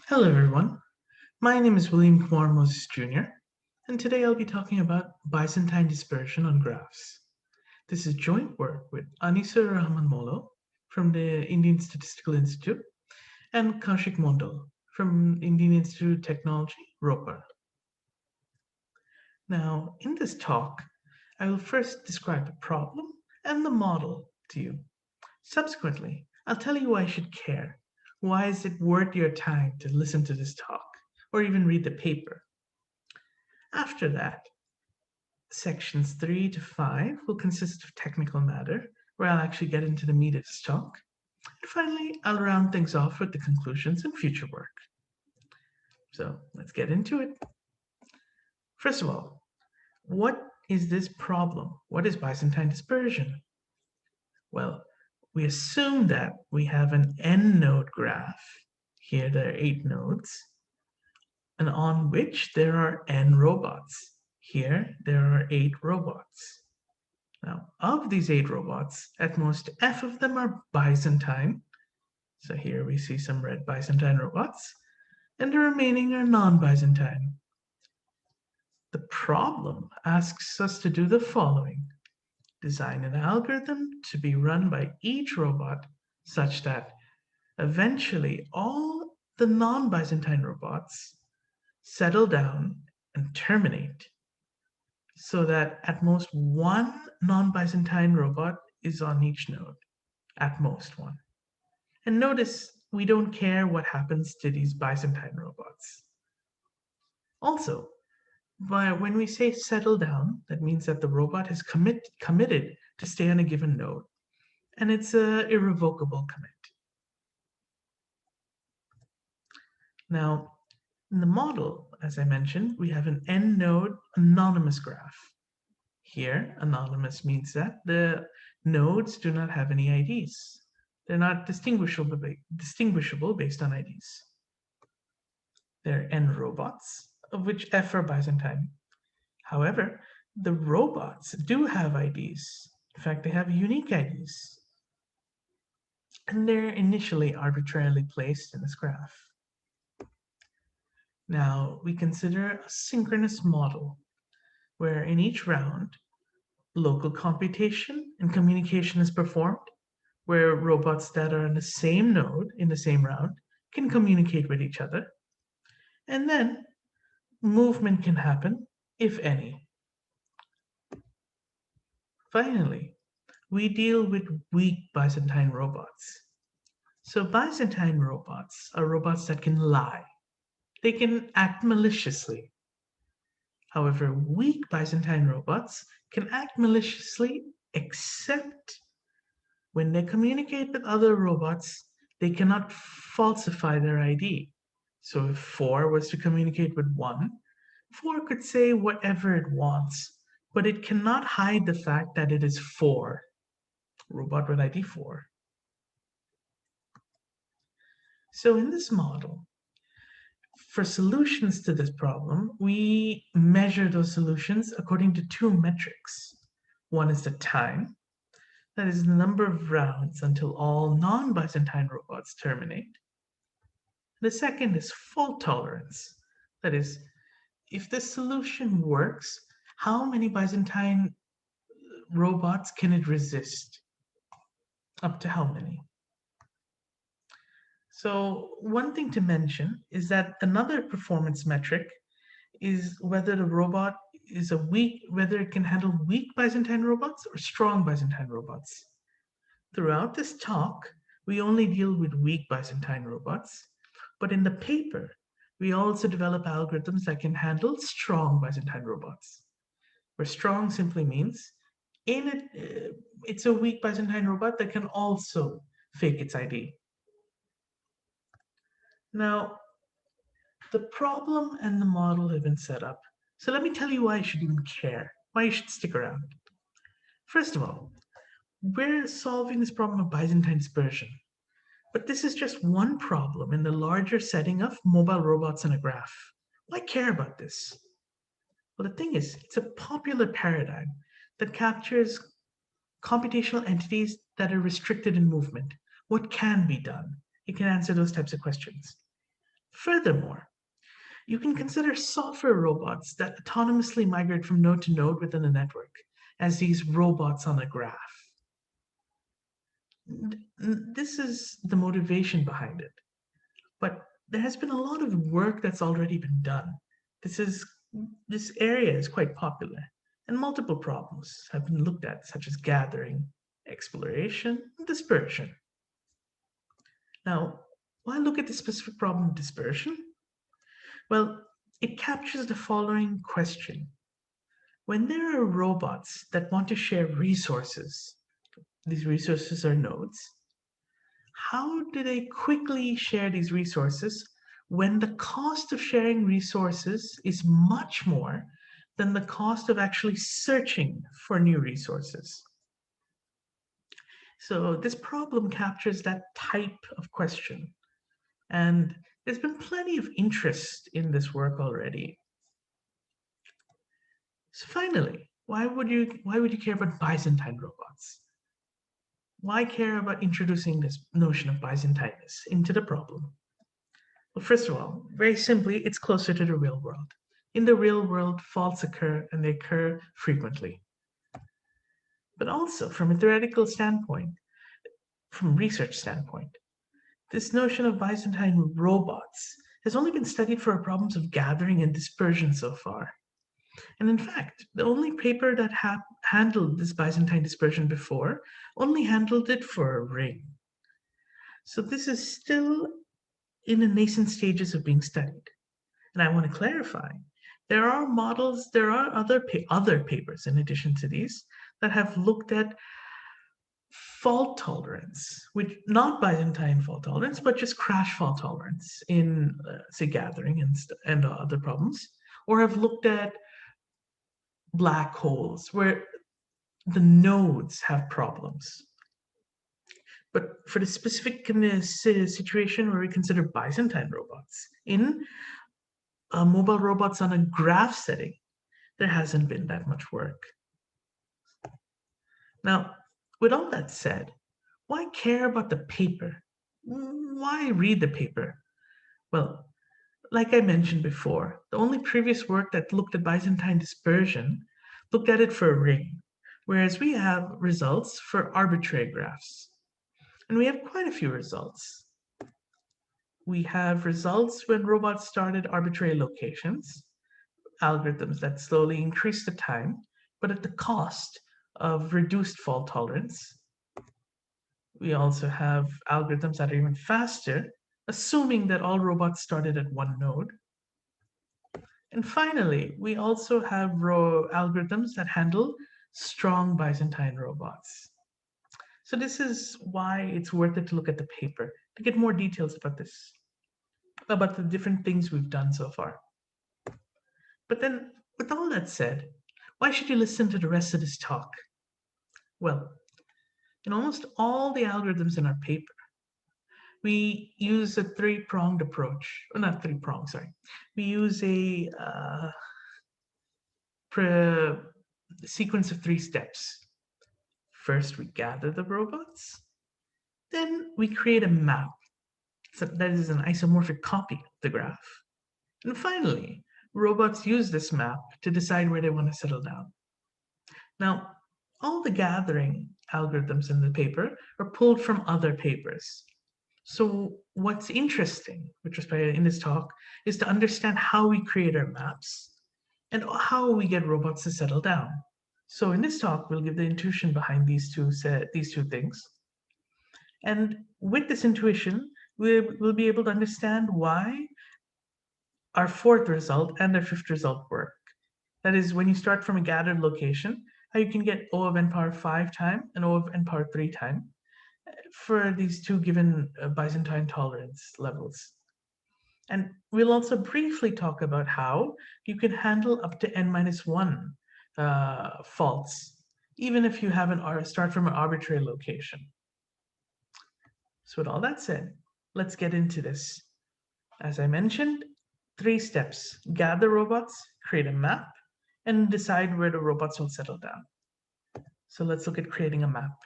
Hello everyone, my name is William Kumar Moses Jr. and today I'll be talking about Byzantine dispersion on graphs. This is joint work with Anisur and Molla from the Indian Statistical Institute and Kaushik Mondal from Indian Institute of Technology, Ropar. Now, in this talk, I will first describe the problem and the model to you. Subsequently, I'll tell you why you should care. Why is it worth your time to listen to this talk or even read the paper? After that, sections 3 to 5 will consist of technical matter, where I'll actually get into the meat of this talk. And finally, I'll round things off with the conclusions and future work. So let's get into it. First of all, what is this problem? What is Byzantine dispersion? Well, we assume that we have an n-node graph. Here there are 8 nodes, and on which there are n robots. Here there are 8 robots. Now, of these 8 robots, at most f of them are Byzantine. So here we see some red Byzantine robots, and the remaining are non-Byzantine. The problem asks us to do the following. Design an algorithm to be run by each robot such that eventually all the non-Byzantine robots settle down and terminate, so that at most one non-Byzantine robot is on each node, at most one. And notice we don't care what happens to these Byzantine robots. Also, when we say settle down, that means that the robot is committed to stay on a given node, and it's an irrevocable commit. Now, in the model, as I mentioned, we have an n-node anonymous graph. Here, anonymous means that the nodes do not have any IDs. They're not distinguishable based on IDs. There are n robots, of which f are Byzantine. However, the robots do have IDs. In fact, they have unique IDs. And they're initially arbitrarily placed in this graph. Now, we consider a synchronous model, where in each round, local computation and communication is performed, where robots that are in the same node in the same round can communicate with each other. And then movement can happen, if any. Finally, we deal with weak Byzantine robots. So Byzantine robots are robots that can lie. They can act maliciously. However, weak Byzantine robots can act maliciously except when they communicate with other robots, they cannot falsify their ID. So if 4 was to communicate with 1, 4 could say whatever it wants, but it cannot hide the fact that it is 4, robot with ID 4. So in this model, for solutions to this problem, we measure those solutions according to 2 metrics. One is the time, that is the number of rounds until all non-Byzantine robots terminate. The second is fault tolerance, that is, if this solution works, how many Byzantine robots can it resist? Up to how many? So one thing to mention is that another performance metric is whether the robot is whether it can handle weak Byzantine robots or strong Byzantine robots. Throughout this talk, we only deal with weak Byzantine robots, but in the paper, we also develop algorithms that can handle strong Byzantine robots, where strong simply means it's a weak Byzantine robot that can also fake its ID. Now, the problem and the model have been set up. So let me tell you why you should even care, why you should stick around. First of all, we're solving this problem of Byzantine dispersion. But this is just one problem in the larger setting of mobile robots in a graph. Why care about this? Well, the thing is, it's a popular paradigm that captures computational entities that are restricted in movement. What can be done? It can answer those types of questions. Furthermore, you can consider software robots that autonomously migrate from node to node within a network as these robots on a graph. This is the motivation behind it. But there has been a lot of work that's already been done. This area is quite popular, and multiple problems have been looked at, such as gathering, exploration, and dispersion. Now, why look at the specific problem of dispersion? Well, it captures the following question. When there are robots that want to share resources, these resources are nodes, how do they quickly share these resources when the cost of sharing resources is much more than the cost of actually searching for new resources? So this problem captures that type of question. And there's been plenty of interest in this work already. So finally, why would you care about Byzantine robots? Why care about introducing this notion of Byzantineness into the problem? Well, first of all, very simply, it's closer to the real world. In the real world, faults occur and they occur frequently. But also, from a theoretical standpoint, from a research standpoint, this notion of Byzantine robots has only been studied for problems of gathering and dispersion so far. And in fact, the only paper that handled this Byzantine dispersion before only handled it for a ring. So this is still in the nascent stages of being studied. And I want to clarify, there are models, there are other papers in addition to these that have looked at fault tolerance, which not Byzantine fault tolerance, but just crash fault tolerance in, say, gathering and other problems, or have looked at black holes where the nodes have problems. But for the specific situation where we consider Byzantine robots in mobile robots on a graph setting, there hasn't been that much work. Now, with all that said, why care about the paper? Why read the paper? Well, like I mentioned before, the only previous work that looked at Byzantine dispersion looked at it for a ring, whereas we have results for arbitrary graphs. And we have quite a few results. We have results when robots started arbitrary locations, algorithms that slowly increase the time, but at the cost of reduced fault tolerance. We also have algorithms that are even faster, assuming that all robots started at one node. And finally, we also have algorithms that handle strong Byzantine robots. So this is why it's worth it to look at the paper to get more details about this, about the different things we've done so far. But then, with all that said, why should you listen to the rest of this talk? Well, in almost all the algorithms in our paper, we use a three-pronged approach. Well, not three-pronged, sorry. We use a sequence of 3 steps. First, we gather the robots. Then we create a map. So that is an isomorphic copy of the graph. And finally, robots use this map to decide where they want to settle down. Now, all the gathering algorithms in the paper are pulled from other papers. So what's interesting, which was in this talk, is to understand how we create our maps and how we get robots to settle down. So in this talk, we'll give the intuition behind these two things. And with this intuition, we'll be able to understand why our 4th result and our 5th result work. That is, when you start from a gathered location, how you can get O of n power 5 time and O of n power 3 time for these two given Byzantine tolerance levels. And we'll also briefly talk about how you can handle up to n-1 faults, even if you have start from an arbitrary location. So with all that said, let's get into this. As I mentioned, 3 steps: gather robots, create a map, and decide where the robots will settle down. So let's look at creating a map.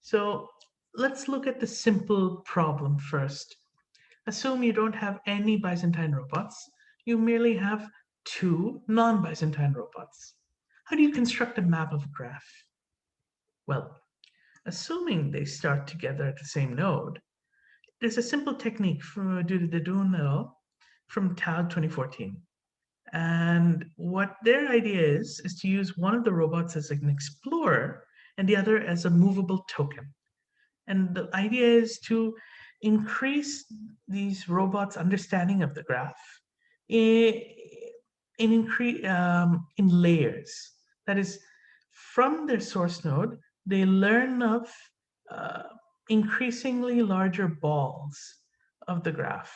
So let's look at the simple problem first. Assume you don't have any Byzantine robots. You merely have two non-Byzantine robots. How do you construct a map of a graph? Well, assuming they start together at the same node, there's a simple technique from Dedun et al. From TAG 2014. And what their idea is to use one of the robots as an explorer and the other as a movable token. And the idea is to increase these robots' understanding of the graph in, in layers. That is, from their source node, they learn of uh, increasingly larger balls of the graph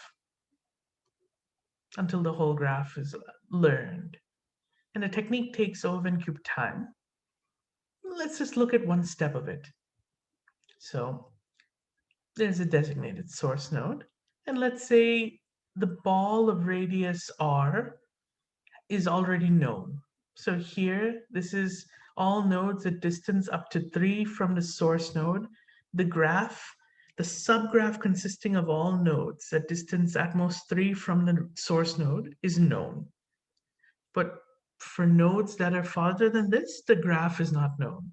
until the whole graph is learned. And the technique takes O(n)cube time. Let's just look at one step of it. So there's a designated source node, and let's say the ball of radius r is already known. So here, this is all nodes at distance up to 3 from the source node. The graph, the subgraph consisting of all nodes at distance at most 3 from the source node is known. But for nodes that are farther than this, the graph is not known.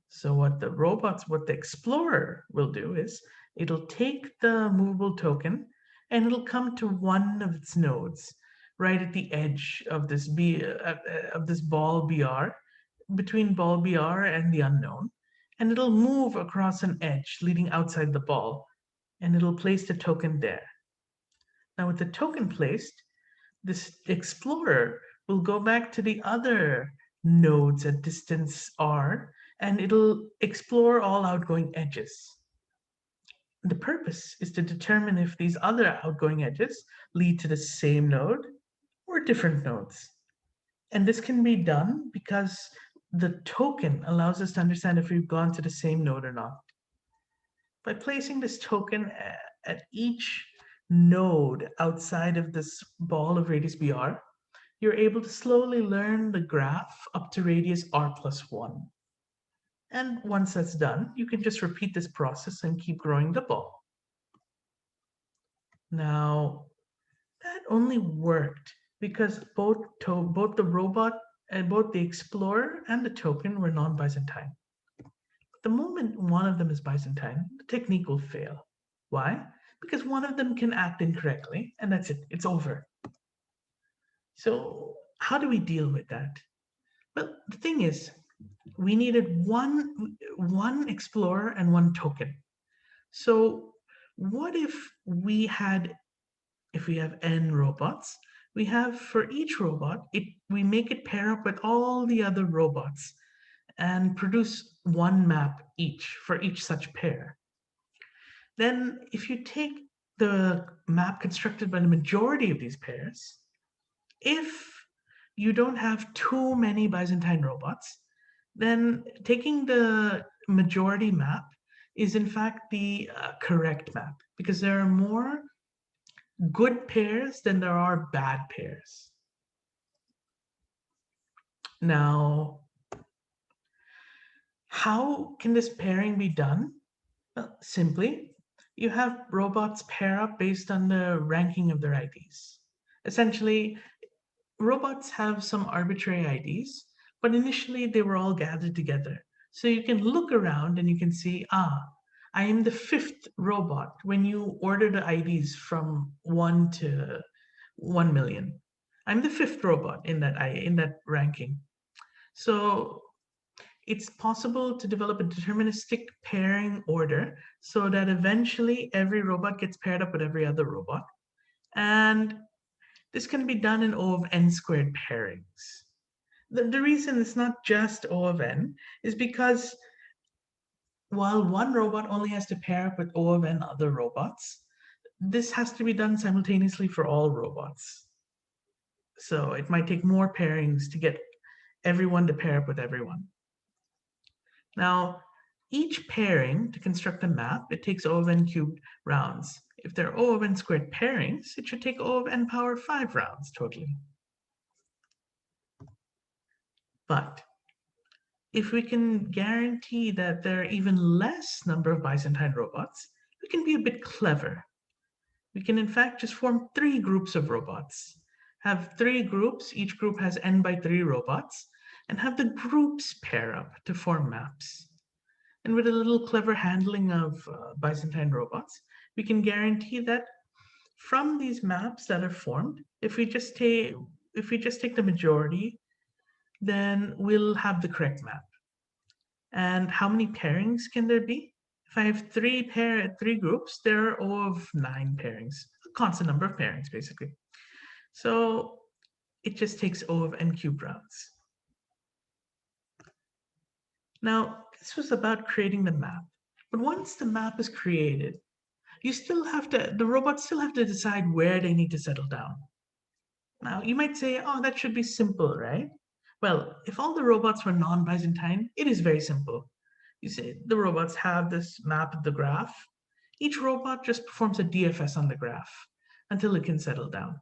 So what the explorer will do is it'll take the movable token and it'll come to one of its nodes right at the edge of this ball BR, between ball BR and the unknown, and it'll move across an edge leading outside the ball, and it'll place the token there. Now with the token placed, this explorer will go back to the other nodes at distance r, and it'll explore all outgoing edges. The purpose is to determine if these other outgoing edges lead to the same node or different nodes. And this can be done because the token allows us to understand if we've gone to the same node or not. By placing this token at each node outside of this ball of radius BR, you're able to slowly learn the graph up to radius r+1. And once that's done, you can just repeat this process and keep growing the ball. Now, that only worked because both the robot and both the explorer and the token were non-Byzantine. The moment one of them is Byzantine, the technique will fail. Why? Because one of them can act incorrectly, and that's it, it's over. So how do we deal with that? Well, the thing is, we needed one explorer and one token. So what if we have n robots, we have for each robot, we make it pair up with all the other robots and produce one map each for each such pair. Then if you take the map constructed by the majority of these pairs, if you don't have too many Byzantine robots, then taking the majority map is in fact the correct map, because there are more good pairs than there are bad pairs. Now, how can this pairing be done? Well, simply, you have robots pair up based on the ranking of their IDs. Essentially, robots have some arbitrary IDs, but initially they were all gathered together. So you can look around and you can see, I am the 5th robot when you order the IDs from 1 to 1 million. I'm the 5th robot in that ranking. So it's possible to develop a deterministic pairing order so that eventually every robot gets paired up with every other robot. And this can be done in O of n squared pairings. The reason it's not just O of n is because while one robot only has to pair up with O of n other robots, this has to be done simultaneously for all robots. So it might take more pairings to get everyone to pair up with everyone. Now, each pairing to construct a map, it takes O of n cubed rounds. If they're O of n squared pairings, it should take O of n power 5 rounds totally. But if we can guarantee that there are even less number of Byzantine robots, we can be a bit clever. we can in fact just form 3 groups of robots. Have 3 groups, each group has n by 3 robots, and have the groups pair up to form maps. And with a little clever handling of Byzantine robots, we can guarantee that from these maps that are formed, if we just take the majority, then we'll have the correct map. And how many pairings can there be? If I have three groups, there are O of 9 pairings, a constant number of pairings, basically. So it just takes O of n cubed rounds. Now, this was about creating the map. But once the map is created, the robots still have to decide where they need to settle down. Now, you might say, oh, that should be simple, right? Well, if all the robots were non-Byzantine, it is very simple. You say the robots have this map of the graph. Each robot just performs a DFS on the graph until it can settle down.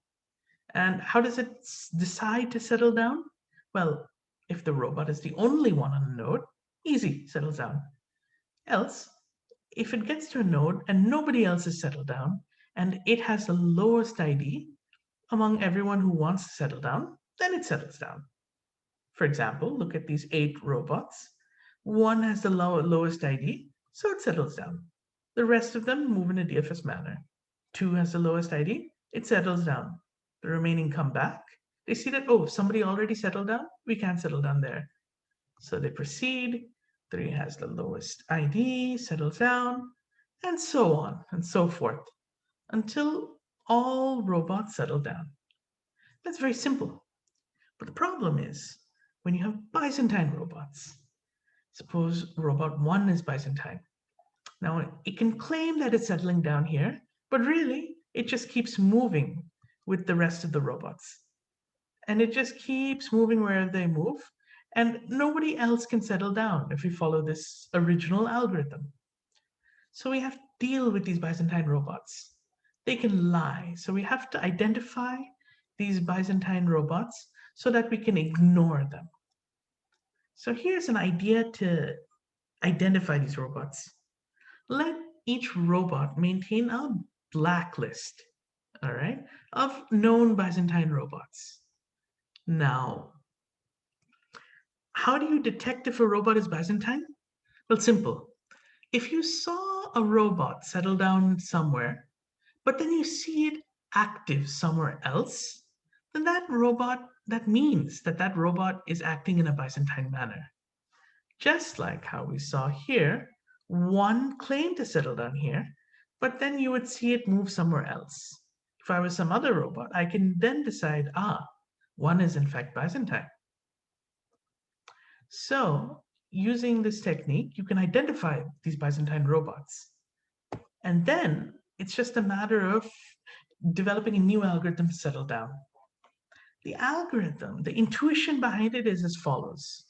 And how does it decide to settle down? Well, if the robot is the only one on a node, easy, settles down. Else, if it gets to a node and nobody else is settled down, and it has the lowest ID among everyone who wants to settle down, then it settles down. For example, look at these 8 robots. One has the lowest ID, so it settles down. The rest of them move in a DFS manner. 2 has the lowest ID, it settles down. The remaining come back. They see that, oh, somebody already settled down, we can't settle down there. So they proceed. 3 has the lowest ID, settles down, and so on and so forth, until all robots settle down. That's very simple. But the problem is, when you have Byzantine robots, suppose robot 1 is Byzantine. Now, it can claim that it's settling down here, but really, it just keeps moving with the rest of the robots. And it just keeps moving wherever they move, and nobody else can settle down if we follow this original algorithm. So we have to deal with these Byzantine robots. They can lie, so we have to identify these Byzantine robots so that we can ignore them. So here's an idea to identify these robots. Let each robot maintain a blacklist, all right, of known Byzantine robots. Now, how do you detect if a robot is Byzantine? Well, simple. If you saw a robot settle down somewhere, but then you see it active somewhere else, then that means that robot is acting in a Byzantine manner. Just like how we saw here, 1 claimed to settle down here, but then you would see it move somewhere else. If I was some other robot, I can then decide, 1 is in fact Byzantine. So using this technique, you can identify these Byzantine robots. And then it's just a matter of developing a new algorithm to settle down. The algorithm, the intuition behind it is as follows.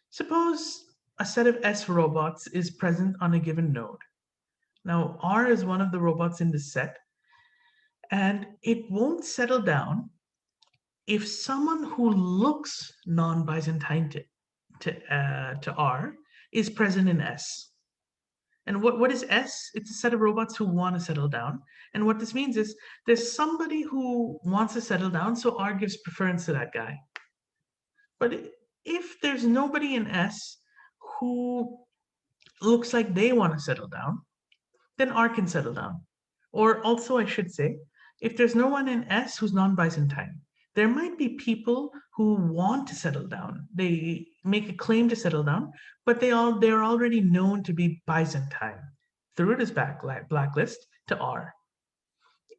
Suppose a set of S robots is present on a given node. Now, R is one of the robots in this set, and it won't settle down if someone who looks non-Byzantine to R is present in S. And what is S? It's a set of robots who want to settle down. And what this means is there's somebody who wants to settle down, so R gives preference to that guy. But if there's nobody in S who looks like they want to settle down, then R can settle down. Or also, I should say, if there's no one in S who's non-Byzantine, there might be people who want to settle down. They make a claim to settle down, but they're already known to be Byzantine through this blacklist to R.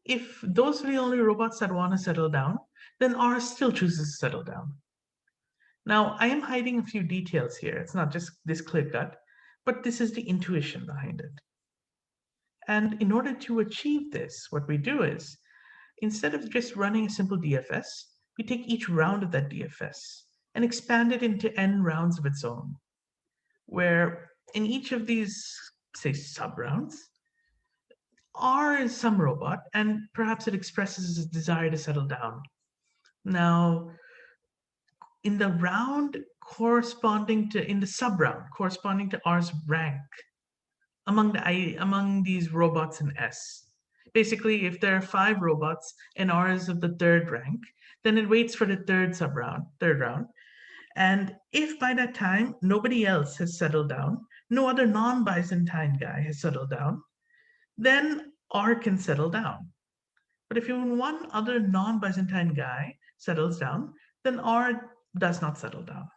If those are the only robots that want to settle down, then R still chooses to settle down. Now, I am hiding a few details here. It's not just this clear cut, but this is the intuition behind it. And in order to achieve this, what we do is, instead of just running a simple DFS, we take each round of that DFS and expand it into n rounds of its own, where in each of these, say, sub-rounds, R is some robot, and perhaps it expresses its desire to settle down. Now, in the round in the sub-round corresponding to R's rank among these robots in S, Basically, if there are 5 robots and R is of the 3rd rank, then it waits for the third round. And if by that time nobody else has settled down, no other non-Byzantine guy has settled down, then R can settle down. But if even one other non-Byzantine guy settles down, then R does not settle down.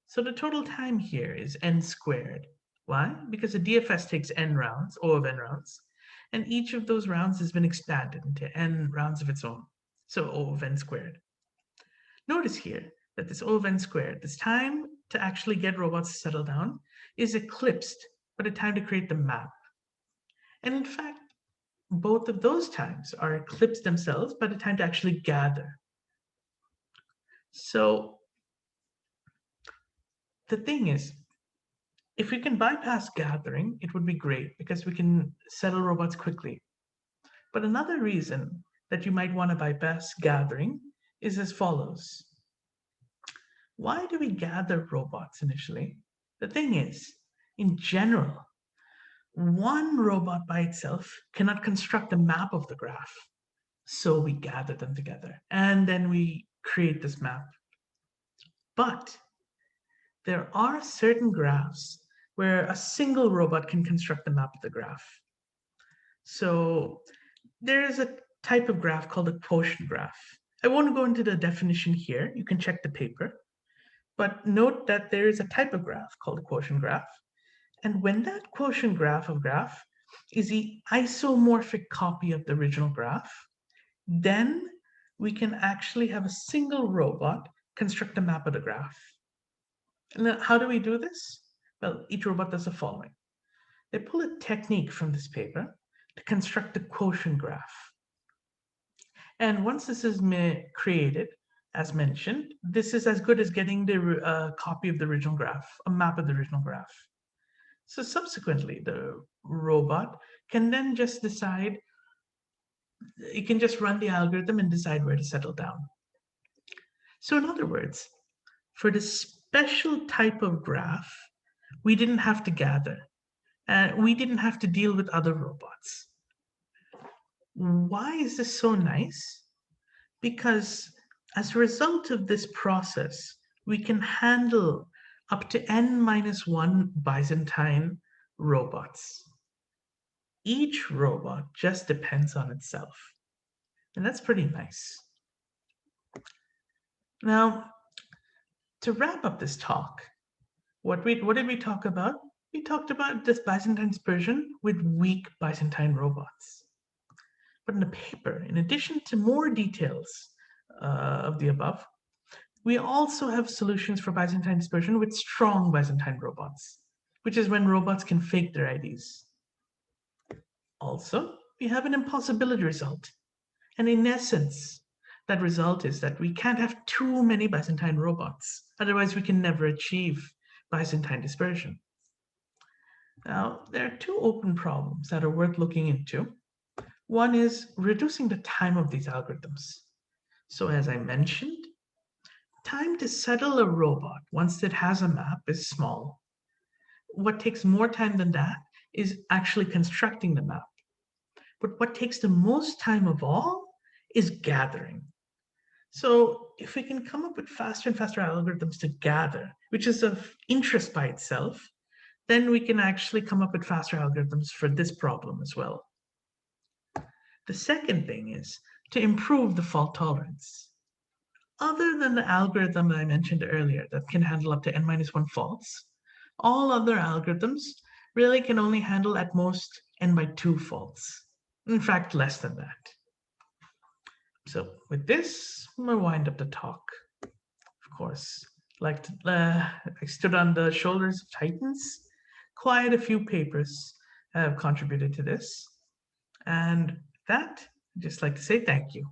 So the total time here is n squared. Why? Because the DFS takes n rounds, O of n rounds, and each of those rounds has been expanded into n rounds of its own. So O of n squared. Notice here that this O of n squared, this time to actually get robots to settle down, is eclipsed by the time to create the map. And in fact, both of those times are eclipsed themselves by the time to actually gather. So the thing is, if we can bypass gathering, it would be great because we can settle robots quickly. But another reason that you might want to bypass gathering is as follows. Why do we gather robots initially? The thing is, in general, one robot by itself cannot construct a map of the graph. So we gather them together and then we create this map. But there are certain graphs where a single robot can construct the map of the graph. So there is a type of graph called a quotient graph. I won't go into the definition here. You can check the paper. But note that there is a type of graph called a quotient graph. And when that quotient graph is the isomorphic copy of the original graph, then we can actually have a single robot construct a map of the graph. And then how do we do this? Well, each robot does the following. They pull a technique from this paper to construct the quotient graph. And once this is created, as mentioned, this is as good as getting the copy of the original graph, a map of the original graph. So subsequently, the robot can then just decide, it can just run the algorithm and decide where to settle down. So in other words, for the special type of graph, we didn't have to gather. We didn't have to deal with other robots. Why is this so nice? Because as a result of this process, we can handle up to n-1 Byzantine robots. Each robot just depends on itself. And that's pretty nice. Now, to wrap up this talk, what did we talk about? We talked about this Byzantine dispersion with weak Byzantine robots. But in the paper, in addition to more details of the above, we also have solutions for Byzantine dispersion with strong Byzantine robots, which is when robots can fake their IDs. Also, we have an impossibility result. And in essence, that result is that we can't have too many Byzantine robots. Otherwise, we can never achieve Byzantine dispersion. Now, there are 2 open problems that are worth looking into. One is reducing the time of these algorithms. So as I mentioned, time to settle a robot once it has a map is small. What takes more time than that is actually constructing the map. But what takes the most time of all is gathering. So if we can come up with faster and faster algorithms to gather, which is of interest by itself, then we can actually come up with faster algorithms for this problem as well. The second thing is to improve the fault tolerance. Other than the algorithm that I mentioned earlier that can handle up to n-1 faults, all other algorithms really can only handle at most n/2 faults. In fact, less than that. So with this, I'm going to wind up the talk. Of course, I stood on the shoulders of titans. Quite a few papers have contributed to this. And that, I'd just like to say thank you.